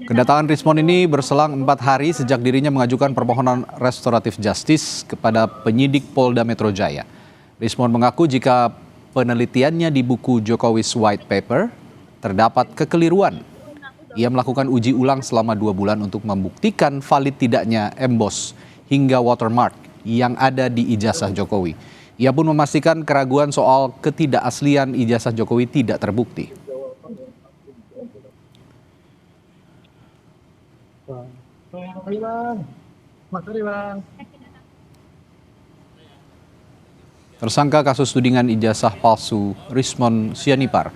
Kedatangan Rismon ini berselang 4 hari sejak dirinya mengajukan permohonan restoratif justice kepada penyidik Polda Metro Jaya. Rismon mengaku jika penelitiannya di buku Jokowi's White Paper terdapat kekeliruan. Ia melakukan uji ulang selama 2 bulan untuk membuktikan valid tidaknya emboss hingga watermark yang ada di ijazah Jokowi. Ia pun memastikan keraguan soal ketidakaslian ijazah Jokowi tidak terbukti. Tersangka kasus tudingan ijazah palsu Rismon Sianipar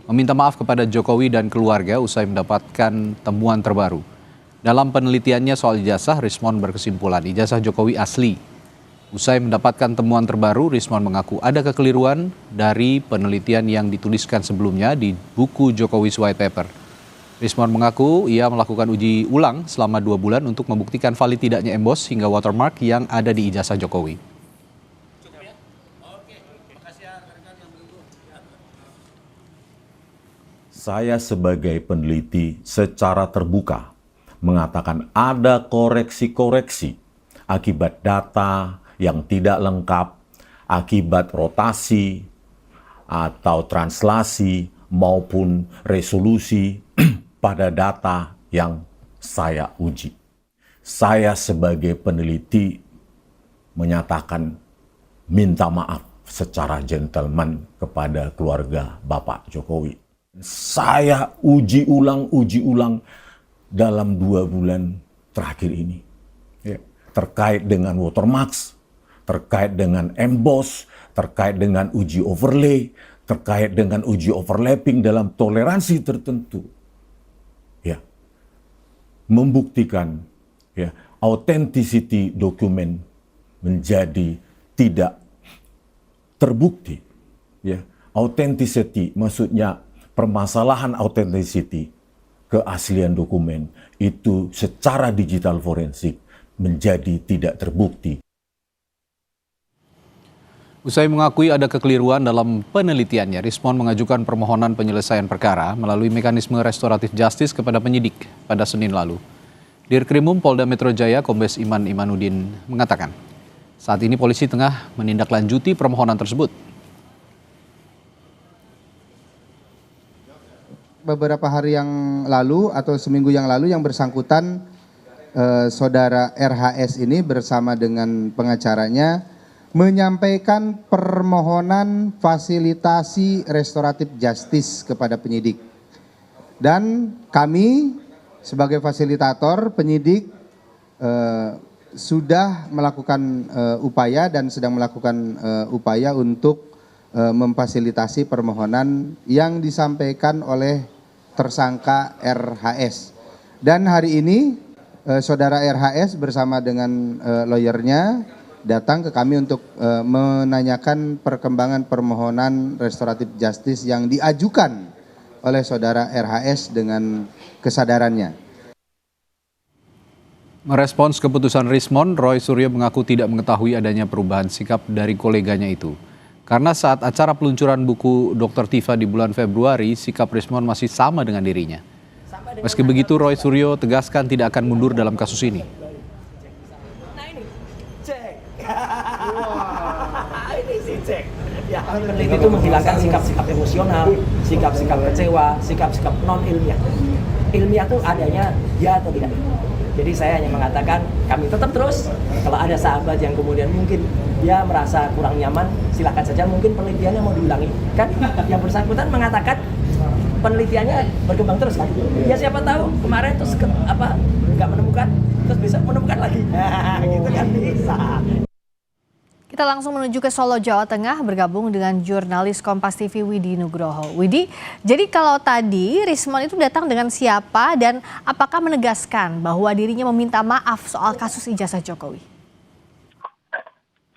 meminta maaf kepada Jokowi dan keluarga usai mendapatkan temuan terbaru. Dalam penelitiannya soal ijazah, Rismon berkesimpulan ijazah Jokowi asli. Usai mendapatkan temuan terbaru, Rismon mengaku ada kekeliruan dari penelitian yang dituliskan sebelumnya di buku Jokowi's White Paper. Rismon mengaku ia melakukan uji ulang selama 2 bulan untuk membuktikan valid tidaknya emboss hingga watermark yang ada di ijazah Jokowi. Saya sebagai peneliti secara terbuka mengatakan ada koreksi-koreksi akibat data yang tidak lengkap, akibat rotasi atau translasi maupun resolusi pada data yang saya uji. Saya sebagai peneliti menyatakan minta maaf secara gentleman kepada keluarga Bapak Jokowi. Saya uji ulang dalam 2 bulan terakhir ini. Terkait dengan watermark, terkait dengan emboss, terkait dengan uji overlay, terkait dengan uji overlapping dalam toleransi tertentu. Membuktikan authenticity dokumen menjadi tidak terbukti. Authenticity maksudnya permasalahan authenticity, keaslian dokumen itu secara digital forensik menjadi tidak terbukti. Usai mengakui ada kekeliruan dalam penelitiannya, Rismon mengajukan permohonan penyelesaian perkara melalui mekanisme restoratif justice kepada penyidik pada Senin lalu. Dirkrimum Polda Metro Jaya Kombes Iman Imanuddin mengatakan, saat ini polisi tengah menindaklanjuti permohonan tersebut. Beberapa hari yang lalu atau seminggu yang lalu yang bersangkutan saudara RHS ini bersama dengan pengacaranya menyampaikan permohonan fasilitasi restoratif justice kepada penyidik. Dan kami sebagai fasilitator penyidik sudah melakukan upaya dan sedang melakukan upaya untuk memfasilitasi permohonan yang disampaikan oleh tersangka RHS. Dan hari ini saudara RHS bersama dengan lawyernya datang ke kami untuk menanyakan perkembangan permohonan restoratif justice yang diajukan oleh saudara RHS dengan kesadarannya. Merespons keputusan Rismon, Roy Suryo mengaku tidak mengetahui adanya perubahan sikap dari koleganya itu. Karena saat acara peluncuran buku Dr. Tifa di bulan Februari, sikap Rismon masih sama dengan dirinya. Meski begitu, Roy Suryo tegaskan tidak akan mundur dalam kasus ini. Ya, peneliti itu menghilangkan sikap-sikap emosional, sikap-sikap kecewa, sikap-sikap non-ilmiah. Ilmiah itu adanya ya atau tidak. Jadi saya hanya mengatakan kami tetap terus. Kalau ada sahabat yang kemudian mungkin dia merasa kurang nyaman, silakan saja, mungkin penelitiannya mau diulangi. Kan yang bersangkutan mengatakan penelitiannya berkembang terus kan. Ya siapa tahu kemarin terus nggak menemukan, terus besok menemukan lagi. Gitu kan bisa. Kita langsung menuju ke Solo, Jawa Tengah, bergabung dengan jurnalis Kompas TV Widi Nugroho. Widi, jadi kalau tadi Rismon itu datang dengan siapa dan apakah menegaskan bahwa dirinya meminta maaf soal kasus ijazah Jokowi?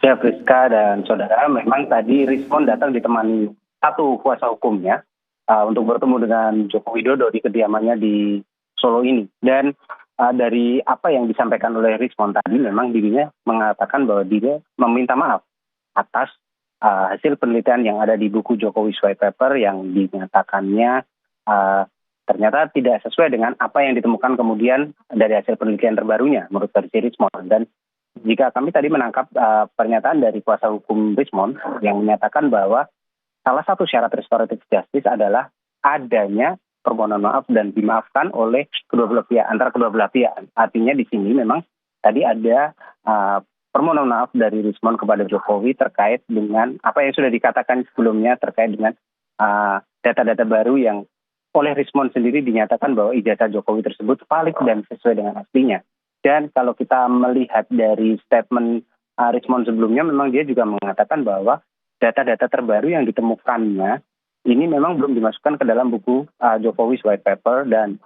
Ya, Friska dan saudara, memang tadi Rismon datang ditemani satu kuasa hukumnya untuk bertemu dengan Joko Widodo di kediamannya di Solo ini. Dan dari apa yang disampaikan oleh Rismon tadi, memang dirinya mengatakan bahwa dia meminta maaf atas hasil penelitian yang ada di buku Jokowi White Paper yang dinyatakannya ternyata tidak sesuai dengan apa yang ditemukan kemudian dari hasil penelitian terbarunya menurut versi Rismond. Dan jika kami tadi menangkap pernyataan dari kuasa hukum Rismond yang menyatakan bahwa salah satu syarat restoratif justice adalah adanya permohonan maaf dan dimaafkan oleh kedua belah pihak, antara kedua belah pihak. Artinya di sini memang tadi ada permohonan maaf dari Rismond kepada Jokowi terkait dengan apa yang sudah dikatakan sebelumnya terkait dengan data-data baru yang oleh Rismond sendiri dinyatakan bahwa ijazah Jokowi tersebut valid dan sesuai dengan aslinya. Dan kalau kita melihat dari statement Rismond sebelumnya, memang dia juga mengatakan bahwa data-data terbaru yang ditemukannya ini memang belum dimasukkan ke dalam buku Jokowi White Paper, dan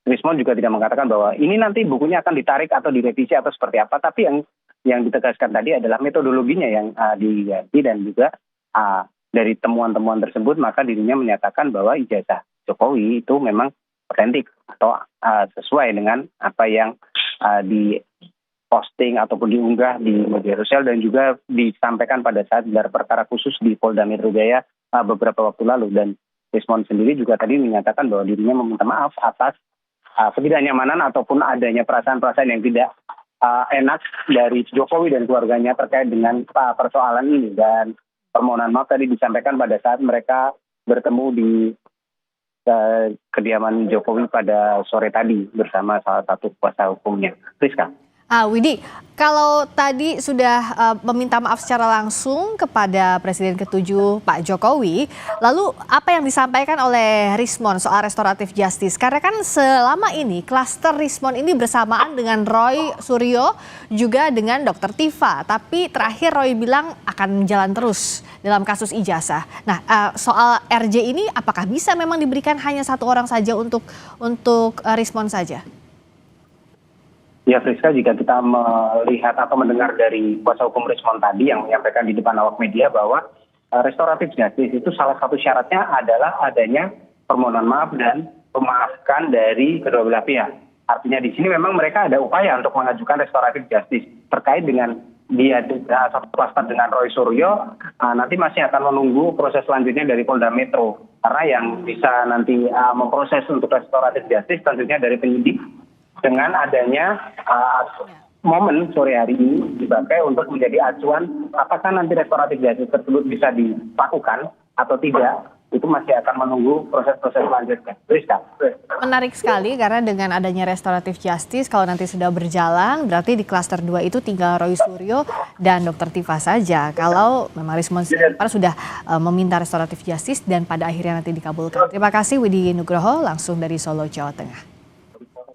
Rismond juga tidak mengatakan bahwa ini nanti bukunya akan ditarik atau direvisi atau seperti apa, tapi yang ditegaskan tadi adalah metodologinya yang diganti, dan juga dari temuan-temuan tersebut maka dirinya menyatakan bahwa ijazah Jokowi itu memang otentik atau sesuai dengan apa yang diposting ataupun diunggah di media sosial dan juga disampaikan pada saat gelar perkara khusus di Polda Metro Jaya beberapa waktu lalu. Dan Rismond sendiri juga tadi menyatakan bahwa dirinya meminta maaf atas ketidaknyamanan ataupun adanya perasaan-perasaan yang tidak enak dari Jokowi dan keluarganya terkait dengan persoalan ini. Dan permohonan maaf tadi disampaikan pada saat mereka bertemu di kediaman Jokowi pada sore tadi bersama salah satu kuasa hukumnya. Rizka. Widi, kalau tadi sudah meminta maaf secara langsung kepada Presiden ke-7 Pak Jokowi, lalu apa yang disampaikan oleh Rismond soal restoratif justice? Karena kan selama ini klaster Rismond ini bersamaan dengan Roy Suryo juga dengan Dr. Tifa, tapi terakhir Roy bilang akan jalan terus dalam kasus ijazah. Nah, soal RJ ini apakah bisa memang diberikan hanya satu orang saja untuk Rismond saja? Ya Friska, jika kita melihat atau mendengar dari kuasa hukum Rismond tadi yang menyampaikan di depan awak media bahwa restoratif justice itu salah satu syaratnya adalah adanya permohonan maaf dan memaafkan dari kedua belah pihak. Artinya di sini memang mereka ada upaya untuk mengajukan restoratif justice terkait dengan dia satu kluster dengan Roy Suryo. Nanti masih akan menunggu proses selanjutnya dari Polda Metro, karena yang bisa nanti memproses untuk restoratif justice tentunya dari penyidik. Dengan adanya momen sore hari ini dipakai untuk menjadi acuan apakah nanti restoratif justice tersebut bisa dilakukan atau tidak, itu masih akan menunggu proses-proses selanjutnya. Rizka. Menarik sekali karena dengan adanya restoratif justice kalau nanti sudah berjalan berarti di klaster 2 itu tinggal Roy Suryo dan Dr. Tifa saja. Kalau memang Rismond sudah meminta restoratif justice dan pada akhirnya nanti dikabulkan. Terima kasih Widi Nugroho langsung dari Solo, Jawa Tengah.